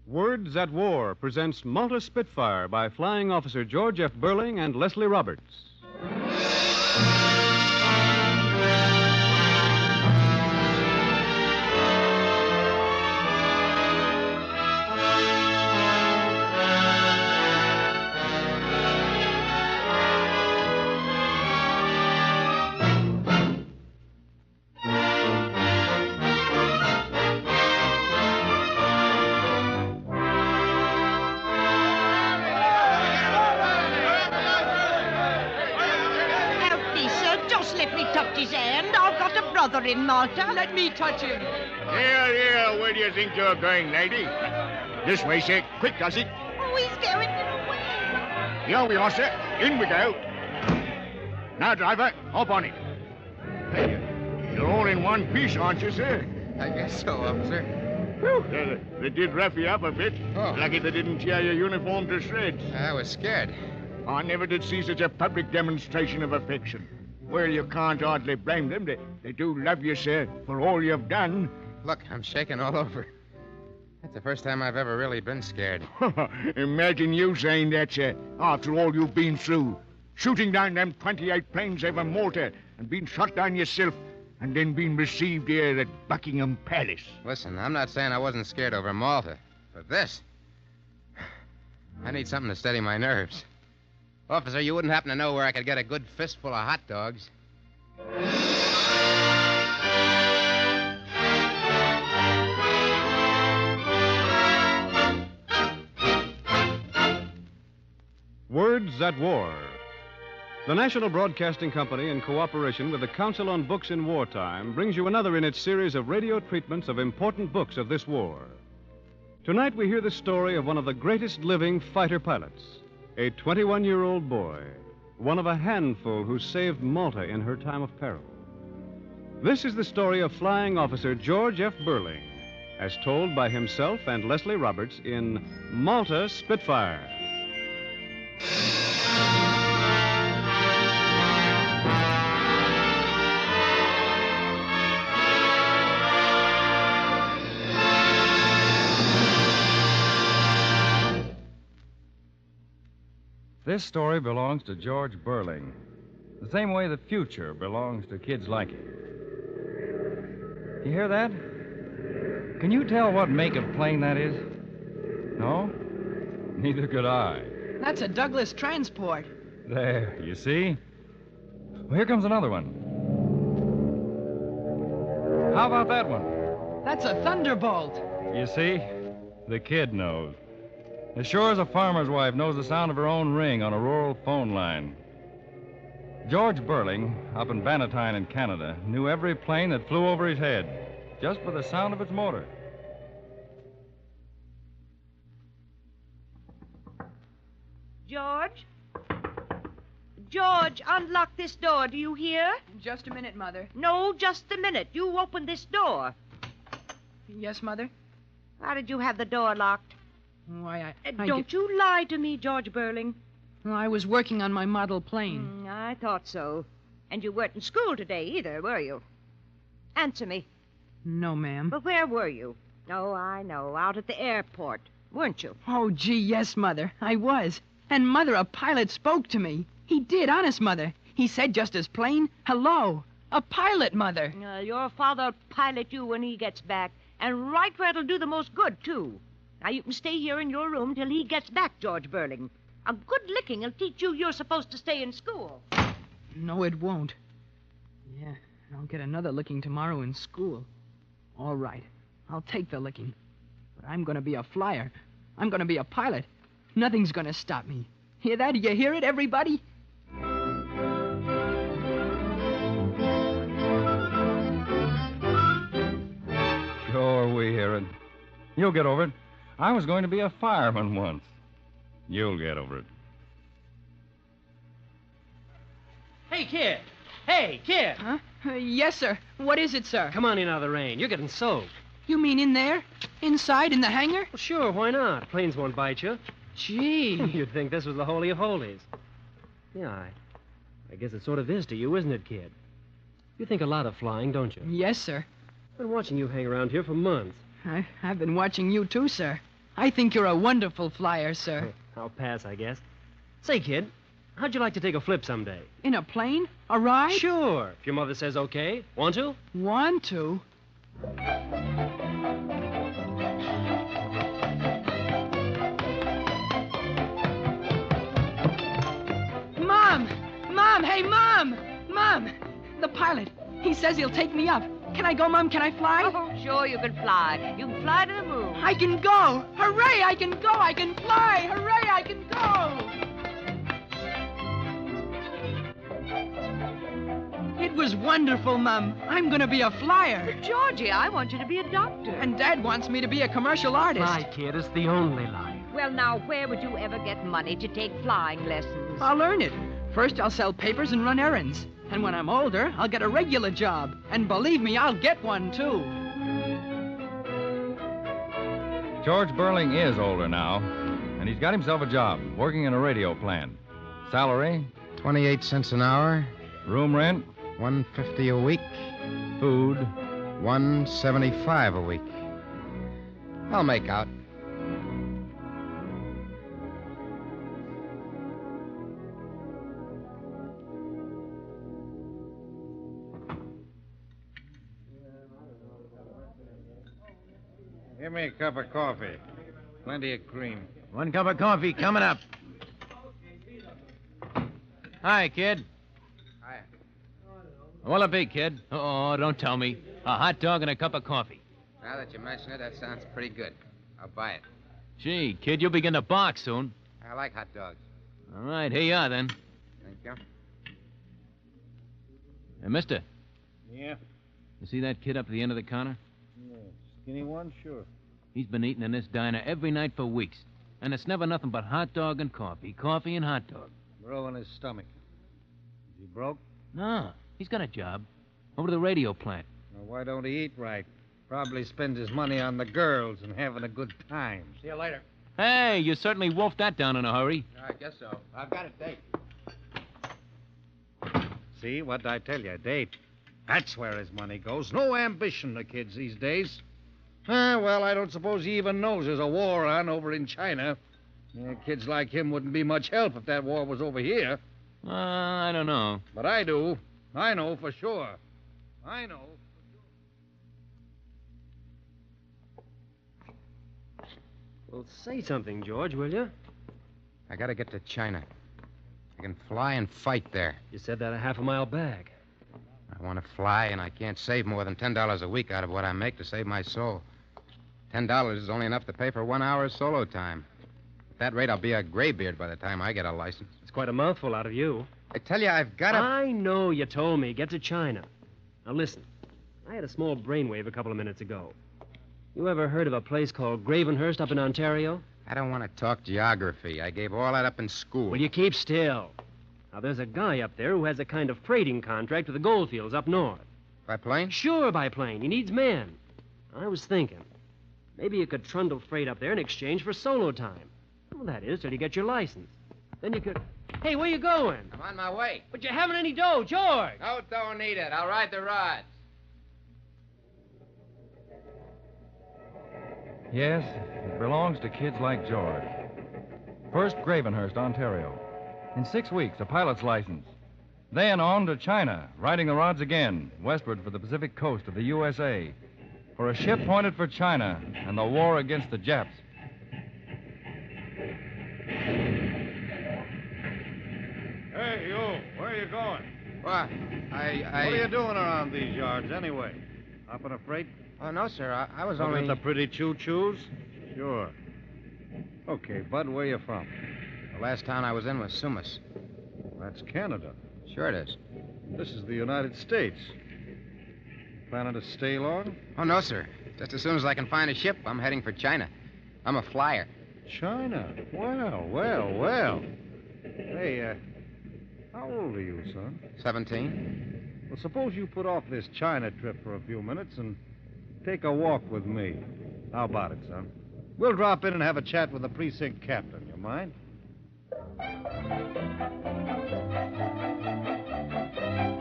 Words at War presents Malta Spitfire by Flying Officer George F. Burling and Leslie Roberts. In Malta. Let me touch him. Here, where do you think you're going, lady? This way, sir. Quick, does it? Oh, he's going away. Here we are, sir. In we go. Now, driver, hop on it. Hey, you're all in one piece, aren't you, sir? I guess so, officer. Whew, they did rough you up a bit. Oh. Lucky they didn't tear your uniform to shreds. I was scared. I never did see such a public demonstration of affection. Well, you can't hardly blame them. They do love you, sir, for all you've done. Look, I'm shaking all over. That's the first time I've ever really been scared. Imagine you saying that, sir, after all you've been through. Shooting down them 28 planes over Malta and being shot down yourself and then being received here at Buckingham Palace. Listen, I'm not saying I wasn't scared over Malta, but this... I need something to steady my nerves. Officer, you wouldn't happen to know where I could get a good fistful of hot dogs? Words at War. The National Broadcasting Company, in cooperation with the Council on Books in Wartime, brings you another in its series of radio treatments of important books of this war. Tonight we hear the story of one of the greatest living fighter pilots. A 21-year-old boy, one of a handful who saved Malta in her time of peril. This is the story of Flying Officer George F. Burling, as told by himself and Leslie Roberts in Malta Spitfire. This story belongs to George Burling, the same way the future belongs to kids like him. You hear that? Can you tell what make of plane that is? No? Neither could I. That's a Douglas transport. There, you see? Well, here comes another one. How about that one? That's a Thunderbolt. You see? The kid knows. As sure as a farmer's wife knows the sound of her own ring on a rural phone line. George Burling, up in Bannatyne in Canada, knew every plane that flew over his head, just by the sound of its motor. George? George, unlock this door. Do you hear? Just a minute, Mother. No, just a minute. You open this door. Yes, Mother? How did you have the door locked? Why, Don't you lie to me, George Burling. Well, I was working on my model plane. I thought so. And you weren't in school today either, were you? Answer me. No, ma'am. But where were you? Oh, I know. Out at the airport, weren't you? Oh, gee, yes, Mother. I was. And, Mother, a pilot spoke to me. He did, honest, Mother. He said just as plain, hello. A pilot, Mother. Your father'll pilot you when he gets back. And right where it'll do the most good, too. Now, you can stay here in your room till he gets back, George Burling. A good licking will teach you you're supposed to stay in school. No, it won't. Yeah, I'll get another licking tomorrow in school. All right, I'll take the licking. But I'm going to be a flyer. I'm going to be a pilot. Nothing's going to stop me. Hear that? You hear it, everybody? Sure, we hear it. You'll get over it. I was going to be a fireman once. You'll get over it. Hey, kid. Hey, kid. Huh? Yes, sir. What is it, sir? Come on in out of the rain. You're getting soaked. You mean in there? Inside, in the hangar? Well, sure, why not? Planes won't bite you. Gee. You'd think this was the holy of holies. Yeah, I guess it sort of is to you, isn't it, kid? You think a lot of flying, don't you? Yes, sir. I've been watching you hang around here for months. I've been watching you, too, sir. I think you're a wonderful flyer, sir. I'll pass, I guess. Say, kid, how'd you like to take a flip someday? In a plane? A ride? Sure, if your mother says okay. Want to? Want to? Mom! Mom! Hey, Mom! Mom! The pilot. He says he'll take me up. Can I go, Mom? Can I fly? Oh, sure, you can fly. You can fly to the moon. I can go! Hooray! I can go! I can fly! Hooray! I can go! It was wonderful, Mom. I'm going to be a flyer. But, Georgie, I want you to be a doctor. And Dad wants me to be a commercial artist. Fly, kid, it's the only life. Well, now, where would you ever get money to take flying lessons? I'll earn it. First, I'll sell papers and run errands. And when I'm older, I'll get a regular job. And believe me, I'll get one, too. George Burling is older now, and he's got himself a job working in a radio plant. Salary, 28 cents an hour, room rent, $1.50 a week, food. $1.75 a week. I'll make out. Give me a cup of coffee. Plenty of cream. 1 cup of coffee coming up. Hi, kid. Hi. What'll it be, kid? Oh, don't tell me. A hot dog and a cup of coffee. Now that you mention it, that sounds pretty good. I'll buy it. Gee, kid, you'll begin to bark soon. I like hot dogs. All right, here you are, then. Thank you. Hey, mister, Yeah? you see that kid up at the end of the counter? Yeah. Skinny one? Sure. He's been eating in this diner every night for weeks. And it's never nothing but hot dog and coffee. Coffee and hot dog. Bro in his stomach. Is he broke? No, he's got a job. Over to the radio plant. Well, why don't he eat right? Probably spends his money on the girls and having a good time. See you later. Hey, you certainly wolfed that down in a hurry. I guess so. I've got a date. See, what'd I tell you? Date. That's where his money goes. No ambition, the kids these days. Well, I don't suppose he even knows there's a war on over in China. Kids like him wouldn't be much help if that war was over here. I don't know. But I do. I know for sure. I know. Well, say something, George, will you? I gotta get to China. I can fly and fight there. You said that a half a mile back. I want to fly, and I can't save more than $10 a week out of what I make to save my soul. $10 is only enough to pay for 1 hour of solo time. At that rate, I'll be a graybeard by the time I get a license. It's quite a mouthful out of you. I tell you, I've got to... I know you told me. Get to China. Now, listen. I had a small brainwave a couple of minutes ago. You ever heard of a place called Gravenhurst up in Ontario? I don't want to talk geography. I gave all that up in school. Well, you keep still. Now, there's a guy up there who has a kind of freighting contract with the goldfields up north. By plane? Sure, by plane. He needs men. I was thinking, maybe you could trundle freight up there in exchange for solo time. Well, that is, till you get your license. Then you could... Hey, where you going? I'm on my way. But you haven't any dough, George. No, don't need it. I'll ride the rods. Yes, it belongs to kids like George. First, Gravenhurst, Ontario. In 6 weeks, a pilot's license. Then on to China, riding the rods again, westward for the Pacific coast of the USA, for a ship pointed for China and the war against the Japs. Hey, you. Where are you going? What? What are you doing around these yards, anyway? Up on a freight? Oh, no, sir. I was Looking only... at the pretty choo-choos? Sure. Okay, Bud, where you from? The last town I was in was Sumas. That's Canada. Sure it is. This is the United States. Planning to stay long? Oh, no, sir. Just as soon as I can find a ship, I'm heading for China. I'm a flyer. China? Well. Hey, how old are you, son? 17. Well, suppose you put off this China trip for a few minutes and take a walk with me. How about it, son? We'll drop in and have a chat with the precinct captain. You mind?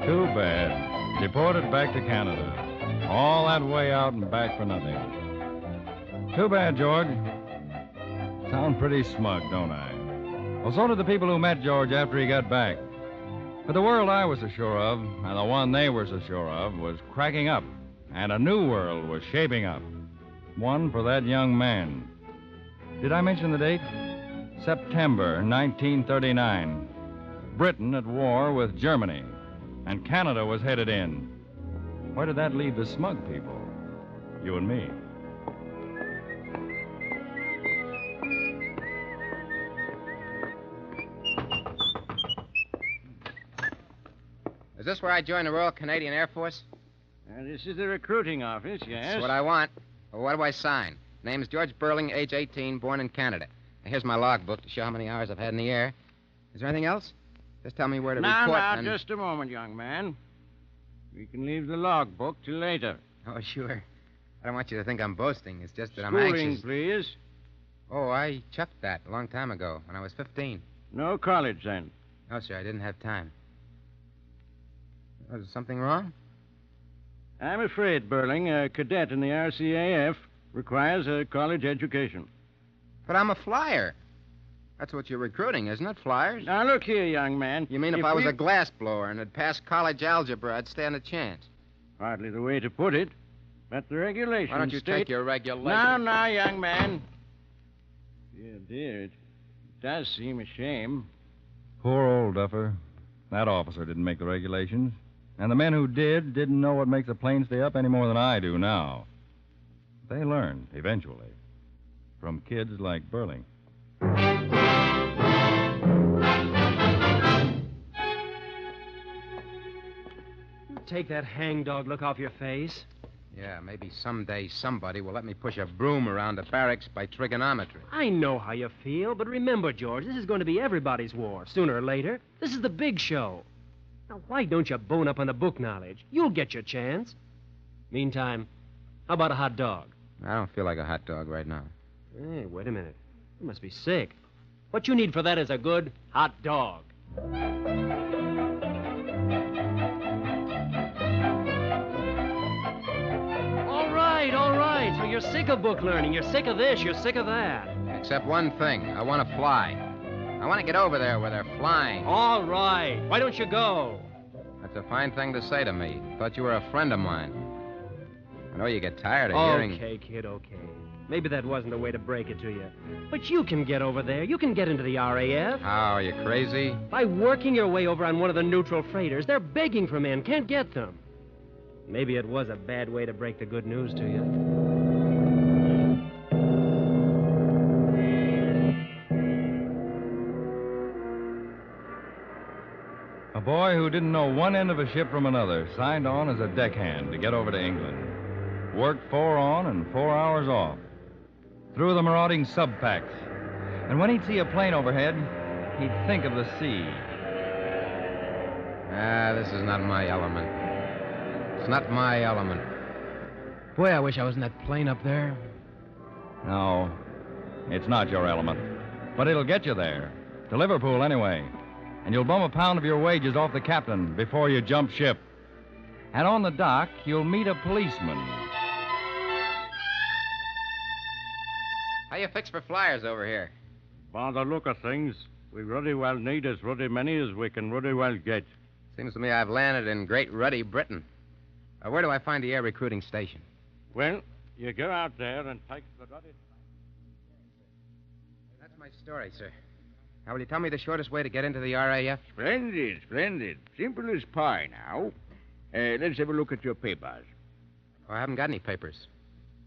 Too bad. Deported back to Canada. All that way out and back for nothing. Too bad, George. Sound pretty smug, don't I? Well, so did the people who met George after he got back. But the world I was so sure of, and the one they were so sure of, was cracking up. And a new world was shaping up. One for that young man. Did I mention the date? September 1939. Britain at war with Germany. And Canada was headed in. Where did that leave the smug people? You and me. Is this where I join the Royal Canadian Air Force? This is the recruiting office, yes. That's what I want. Well, what do I sign? Name's George Burling, age 18, born in Canada. Now, here's my logbook to show how many hours I've had in the air. Is there anything else? Just tell me where to report. Now, just a moment, young man. We can leave the logbook till later. Oh, sure. I don't want you to think I'm boasting. It's just that I'm Schooling, anxious. Please. Oh, I chucked that a long time ago, when I was 15. No college, then? No, sir, I didn't have time. Was something wrong? I'm afraid, Burling, a cadet in the RCAF requires a college education. But I'm a flyer. That's what you're recruiting, isn't it? Flyers? Now, look here, young man. You mean if I was a glass blower and had passed college algebra, I'd stand a chance? Hardly the way to put it. But the regulations Why don't you take your regulations? Now, young man. Dear, it does seem a shame. Poor old duffer. That officer didn't make the regulations. And the men who didn't know what makes a plane stay up any more than I do now. They learned, eventually, from kids like Burling. Take that hangdog look off your face. Yeah, maybe someday somebody will let me push a broom around the barracks by trigonometry. I know how you feel, but remember, George, this is going to be everybody's war, sooner or later. This is the big show. Now, why don't you bone up on the book knowledge? You'll get your chance. Meantime, how about a hot dog? I don't feel like a hot dog right now. Hey, wait a minute. You must be sick. What you need for that is a good hot dog. All right. So you're sick of book learning. You're sick of this. You're sick of that. Except one thing. I want to fly. I want to get over there where they're flying. All right. Why don't you go? That's a fine thing to say to me. Thought you were a friend of mine. I know you get tired of hearing... Okay, kid, okay. Maybe that wasn't the way to break it to you. But you can get over there. You can get into the RAF. How, are you crazy? By working your way over on one of the neutral freighters. They're begging for men. Can't get them. Maybe it was a bad way to break the good news to you. A boy who didn't know one end of a ship from another signed on as a deckhand to get over to England. Worked 4 on and 4 hours off. Through the marauding subpacks. And when he'd see a plane overhead, he'd think of the sea. This is not my element. It's not my element. Boy, I wish I was in that plane up there. No, it's not your element. But it'll get you there. To Liverpool, anyway. And you'll bum a pound of your wages off the captain before you jump ship. And on the dock, you'll meet a policeman. How you fix for flyers over here? By the look of things, we ruddy well need as ruddy many as we can ruddy well get. Seems to me I've landed in great ruddy Britain. Where do I find the air recruiting station? Well, you go out there and take the ruddy... That's my story, sir. Now, will you tell me the shortest way to get into the RAF? Splendid. Simple as pie now. Let's have a look at your papers. Oh, I haven't got any papers.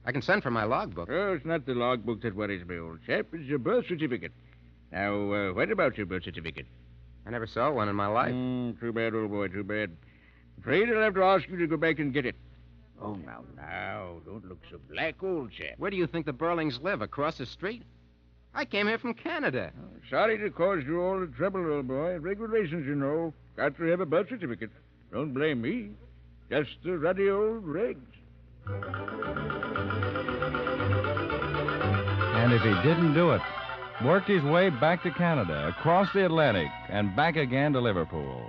I can send for my logbook. Oh, it's not the logbook that worries me, old chap. It's your birth certificate. Now, what about your birth certificate? I never saw one in my life. Too bad, old boy, too bad. Afraid I'll have to ask you to go back and get it. Oh, now, don't look so black, old chap. Where do you think the Burlings live? Across the street? I came here from Canada. Oh, sorry to cause you all the trouble, old boy. Regulations, you know. Got to have a birth certificate. Don't blame me. Just the ruddy old regs. And if he didn't do it, worked his way back to Canada, across the Atlantic, and back again to Liverpool.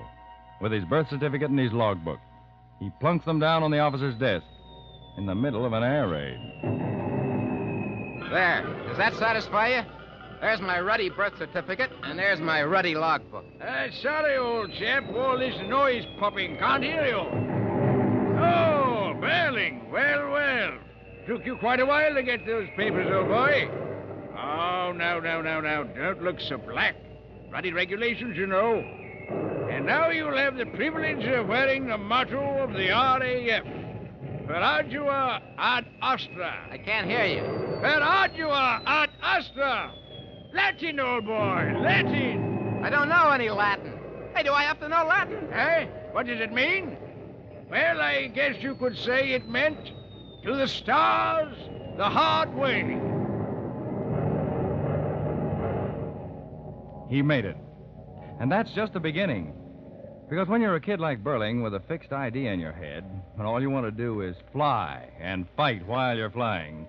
With his birth certificate and his logbook. He plunks them down on the officer's desk in the middle of an air raid. There. Does that satisfy you? There's my ruddy birth certificate, and there's my ruddy logbook. Sorry, old chap. All this noise popping. Can't hear you. Oh, Burling. Well, well. Took you quite a while to get those papers, old boy. Oh, now. Don't look so black. Ruddy regulations, you know. And now you'll have the privilege of wearing the motto of the RAF. Per ardua ad astra. I can't hear you. Per ardua ad astra. Latin, old boy, Latin. I don't know any Latin. Hey, do I have to know Latin? Eh? What does it mean? Well, I guess you could say it meant to the stars, the hard way. He made it. And that's just the beginning. Because when you're a kid like Burling with a fixed idea in your head, and all you want to do is fly and fight while you're flying,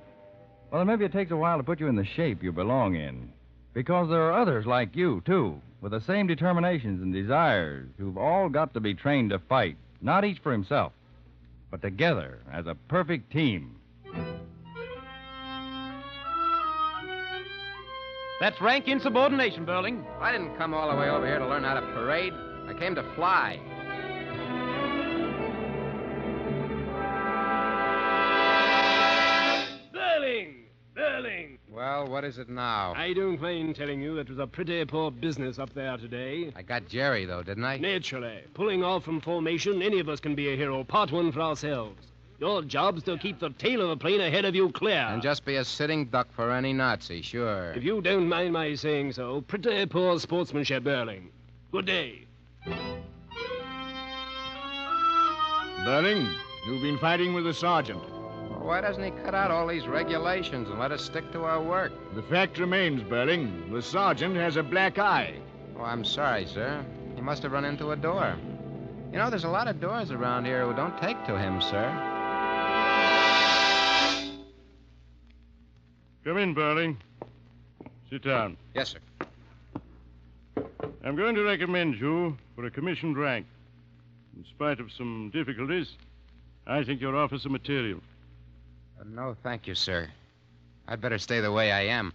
well, then maybe it takes a while to put you in the shape you belong in. Because there are others like you, too, with the same determinations and desires who've all got to be trained to fight, not each for himself, but together as a perfect team. That's rank insubordination, Burling. I didn't come all the way over here to learn how to parade. I came to fly. Burling! Well, what is it now? I don't mind telling you it was a pretty poor business up there today. I got Jerry, though, didn't I? Naturally. Pulling off from formation, any of us can be a hero. Part one for ourselves. Your job's to keep the tail of the plane ahead of you clear. And just be a sitting duck for any Nazi, sure. If you don't mind my saying so, pretty poor sportsmanship, Burling. Good day. Burling, you've been fighting with the sergeant. Well, why doesn't he cut out all these regulations and let us stick to our work? The fact remains, Burling, the sergeant has a black eye. Oh, I'm sorry, sir. He must have run into a door. You know, there's a lot of doors around here who don't take to him, sir. Come in, Burling. Sit down. Yes, sir. I'm going to recommend you for a commissioned rank. In spite of some difficulties, I think your officer material. No, thank you, sir. I'd better stay the way I am.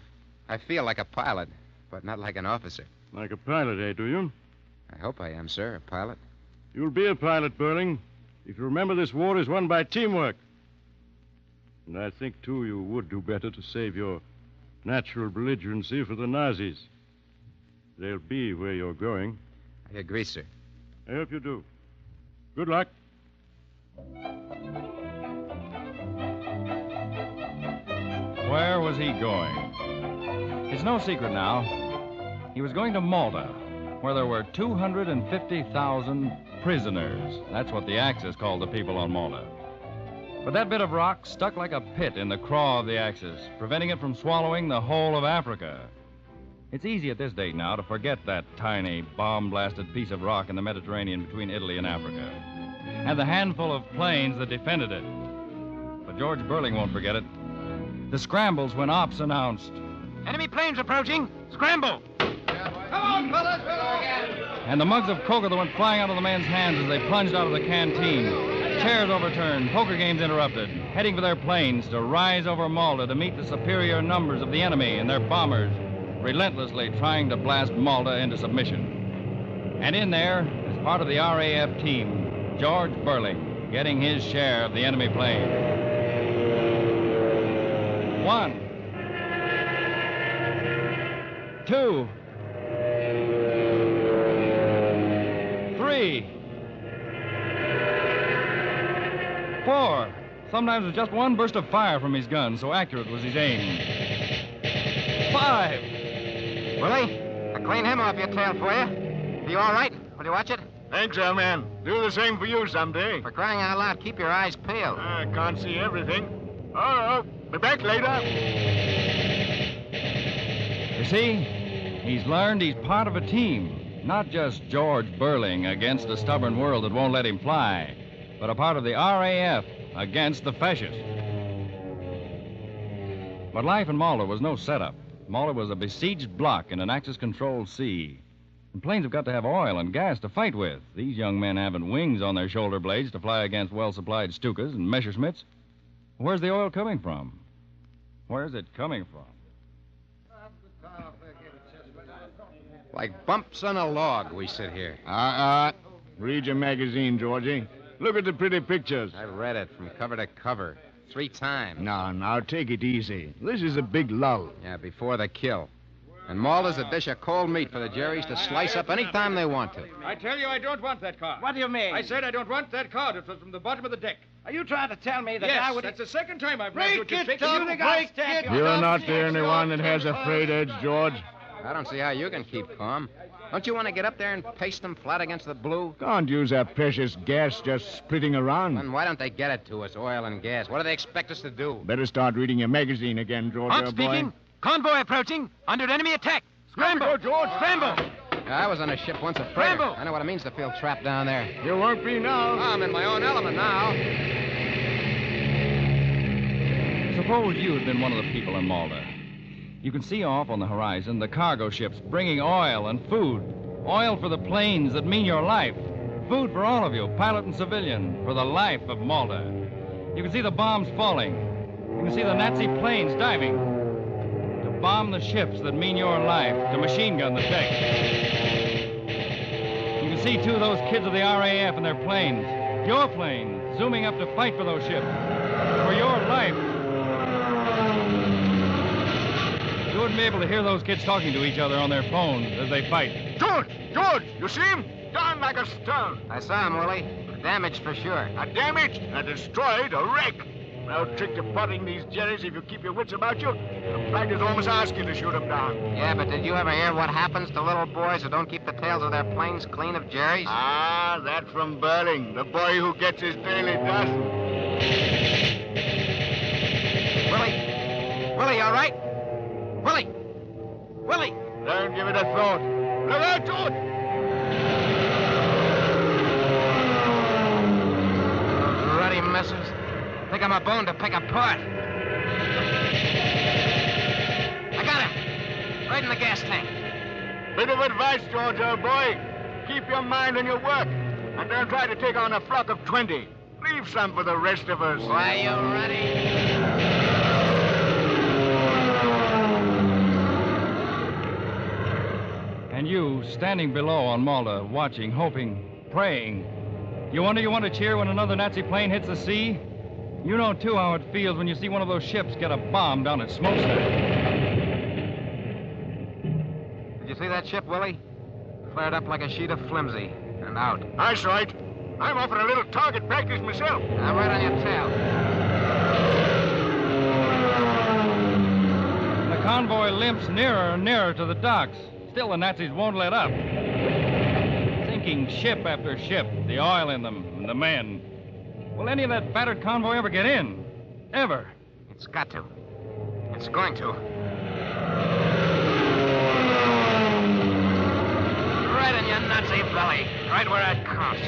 I feel like a pilot, but not like an officer. Like a pilot, eh, do you? I hope I am, sir, a pilot. You'll be a pilot, Burling, if you remember this war is won by teamwork. And I think, too, you would do better to save your natural belligerency for the Nazis. They'll be where you're going. I agree, sir. I hope you do. Good luck. Where was he going? It's no secret now. He was going to Malta, where there were 250,000 prisoners. That's what the Axis called the people on Malta. But that bit of rock stuck like a pit in the craw of the Axis, preventing it from swallowing the whole of Africa. It's easy at this date now to forget that tiny, bomb-blasted piece of rock in the Mediterranean between Italy and Africa, and the handful of planes that defended it. But George Burling won't forget it. The scrambles when ops announced. Enemy planes approaching. Scramble! Come on, fellas! And the mugs of coca that went flying out of the men's hands as they plunged out of the canteen. Chairs overturned, poker games interrupted, heading for their planes to rise over Malta to meet the superior numbers of the enemy and their bombers, relentlessly trying to blast Malta into submission. And in there, as part of the RAF team, George Burling, getting his share of the enemy plane. 1, 2, 3, 4. Sometimes with just one burst of fire from his gun, so accurate was his aim. 5. Willie, I'll clean him off your tail for you. Are you all right? Will you watch it? Thanks, old man. Do the same for you someday. For crying out loud, keep your eyes peeled. I can't see everything. Oh, be back later. You see, he's learned he's part of a team. Not just George Burling against a stubborn world that won't let him fly, but a part of the RAF against the fascists. But life in Malta was no setup. Malta was a besieged block in an Axis-controlled sea. And planes have got to have oil and gas to fight with. These young men haven't wings on their shoulder blades to fly against well-supplied Stukas and Messerschmitts. Where's the oil coming from? Where's it coming from? Like bumps on a log, we sit here. Read your magazine, Georgie. Look at the pretty pictures. I read it from cover to cover 3 times. Now, take it easy. This is a big lull. Yeah, before the kill. And Malta's a dish of cold meat for the Jerrys to slice up any time they want to. I tell you, I don't want that car. What do you mean? I said I don't want that car. It was from the bottom of the deck. Are you trying to tell me that Yes, I would... that's the second time I've Break met you. it, Tom, break it. You're not the only one that has a frayed edge, George. I don't see how you can keep calm. Don't you want to get up there and paste them flat against the blue? Can't use that precious gas just spitting around. Then why don't they get it to us, oil and gas? What do they expect us to do? Better start reading your magazine again, George, Hawk boy. speaking. Convoy approaching. Under enemy attack. Scramble, George. Scramble. I was on a ship once a freighter. Scramble. I know what it means to feel trapped down there. You won't be now. I'm in my own element now. Suppose you had been one of the people in Malta. You can see off on the horizon the cargo ships bringing oil and food. Oil for the planes that mean your life. Food for all of you, pilot and civilian, for the life of Malta. You can see the bombs falling. You can see the Nazi planes diving to bomb the ships that mean your life, to machine gun the deck. You can see, too, those kids of the RAF and their planes, your planes, zooming up to fight for those ships, for your life. You wouldn't be able to hear those kids talking to each other on their phones as they fight. George, you see him? Down like a stone. I saw him, Willie. Damaged for sure. A damaged, a destroyed, a wreck. No trick to potting these Jerrys if you keep your wits about you. The flaggers almost ask you to shoot them down. Yeah, but did you ever hear what happens to little boys who don't keep the tails of their planes clean of Jerry's? Ah, that from Burling, the boy who gets his daily dust. Willie, all right? Willie! Don't give it a thought. Look out, George! Those ruddy messes. Think I'm a bone to pick apart. I got him. Right in the gas tank. Bit of advice, George, old boy. Keep your mind on your work. And don't try to take on a flock of 20. Leave some for the rest of us. Why, you ready? And you, standing below on Malta, watching, hoping, praying. You wonder you want to cheer when another Nazi plane hits the sea? You know, too, how it feels when you see one of those ships get a bomb down at Smokestack. Did you see that ship, Willie? Flared up like a sheet of flimsy and out. I saw it. I'm off for a little target practice myself. I'm right on your tail. The convoy limps nearer and nearer to the docks. Still, the Nazis won't let up. Sinking ship after ship, the oil in them, and the men. Will any of that battered convoy ever get in? Ever? It's got to. It's going to. Right in your Nazi belly. Right where it counts.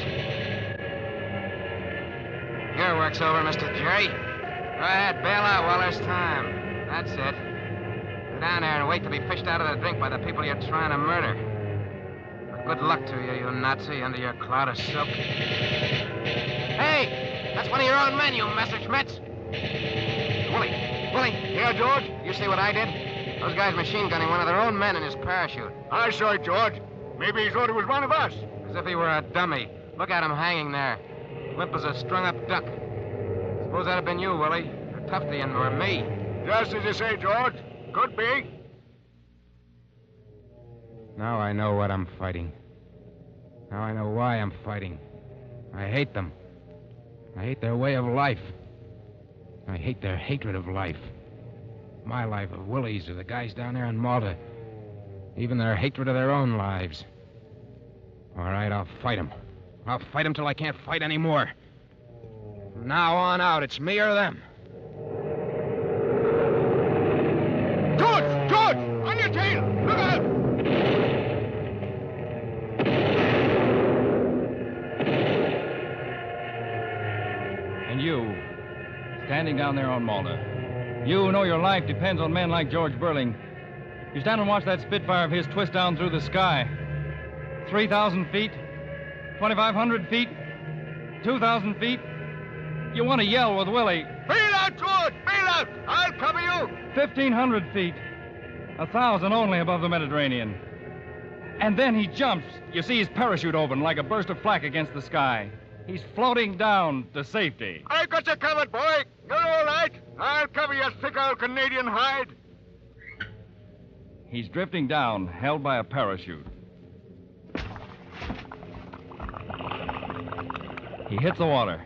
Your work's over, Mr. Jerry. Go ahead, bail out while there's time. That's it. Go down there and wait to be fished out of the drink by the people you're trying to murder. But good luck to you, you Nazi, under your cloud of silk. Hey! That's one of your own men, you Messerschmitts. Willie. Yeah, George? You see what I did? Those guys machine gunning one of their own men in his parachute. I saw it, George. Maybe he thought it was one of us. As if he were a dummy. Look at him hanging there. Limp as a strung-up duck. Suppose that'd have been you, Willie. Or Tufty or me. Just as you say, George. Could be. Now I know what I'm fighting. Now I know why I'm fighting. I hate them. I hate their way of life. I hate their hatred of life. My life, of Willie's, or the guys down there in Malta. Even their hatred of their own lives. All right, I'll fight them. I'll fight them till I can't fight anymore. From now on out, it's me or them. George! On your tail! Look out! And you, standing down there on Malta, you know your life depends on men like George Burling. You stand and watch that Spitfire of his twist down through the sky. 3,000 feet, 2,500 feet, 2,000 feet. You want to yell with Willie. Bail out, George! Bail out! I'll cover you! 1,500 feet, 1,000 only above the Mediterranean. And then he jumps. You see his parachute open like a burst of flak against the sky. He's floating down to safety. I've got you covered, boy. You're all right. I'll cover your thick old Canadian hide. He's drifting down, held by a parachute. He hits the water.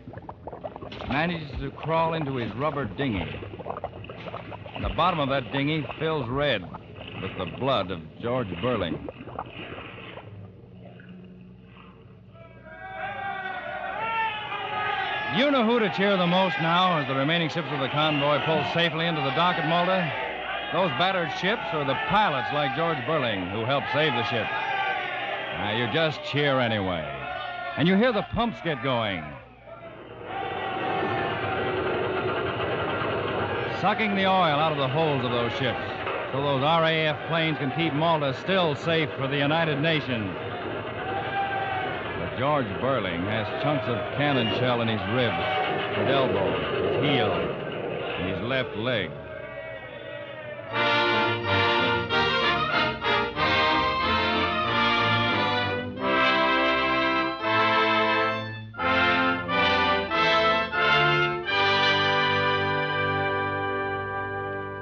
Manages to crawl into his rubber dinghy. The bottom of that dinghy fills red with the blood of George Burling. You know who to cheer the most now as the remaining ships of the convoy pull safely into the dock at Malta? Those battered ships or the pilots like George Burling who helped save the ships? Now, you just cheer anyway. And you hear the pumps get going. Sucking the oil out of the holds of those ships so those RAF planes can keep Malta still safe for the United Nations. But George Burling has chunks of cannon shell in his ribs, his elbow, his heel, and his left leg.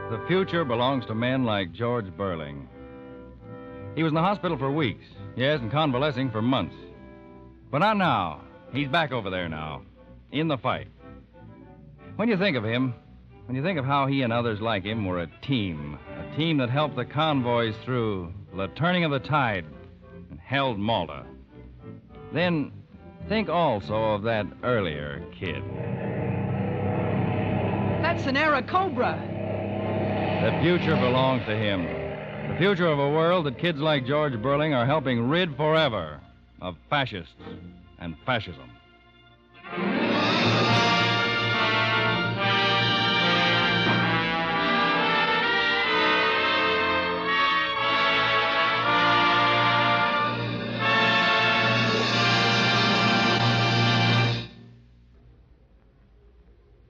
The future belongs to men like George Burling. He was in the hospital for weeks, yes, and convalescing for months. But not now. He's back over there now, in the fight. When you think of him, when you think of how he and others like him were a team that helped the convoys through the turning of the tide and held Malta, then think also of that earlier kid. That's an Cobra. The future belongs to him. The future of a world that kids like George Burling are helping rid forever of fascists and fascism.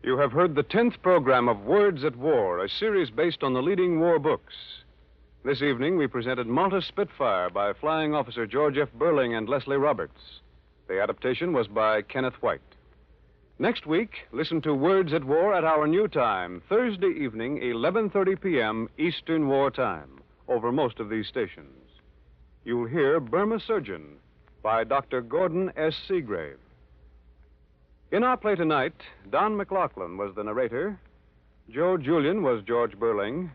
You have heard the 10th program of Words at War, a series based on the leading war books. This evening, we presented Malta Spitfire by Flying Officer George F. Burling and Leslie Roberts. The adaptation was by Kenneth White. Next week, listen to Words at War at our new time, Thursday evening, 11:30 p.m. Eastern War Time, over most of these stations. You'll hear Burma Surgeon by Dr. Gordon S. Seagrave. In our play tonight, Don MacLaughlin was the narrator. Joe Julien was George Burling.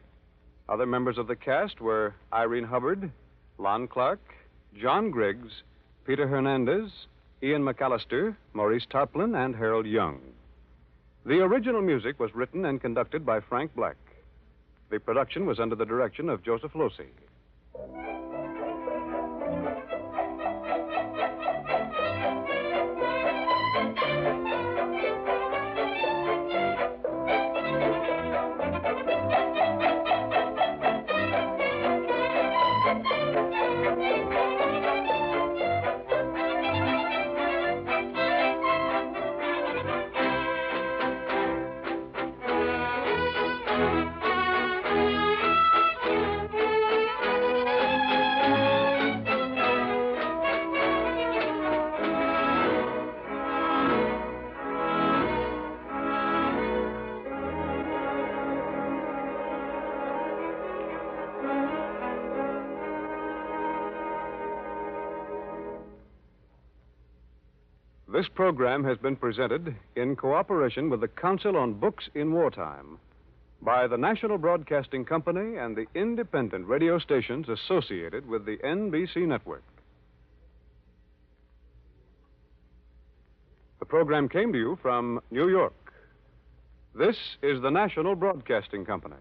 Other members of the cast were Irene Hubbard, Lon Clark, John Griggs, Peter Hernandez, Ian MacAllister, Maurice Tarplin, and Harold Young. The original music was written and conducted by Frank Black. The production was under the direction of Joseph Losey. This program has been presented in cooperation with the Council on Books in Wartime by the National Broadcasting Company and the independent radio stations associated with the NBC network. The program came to you from New York. This is the National Broadcasting Company.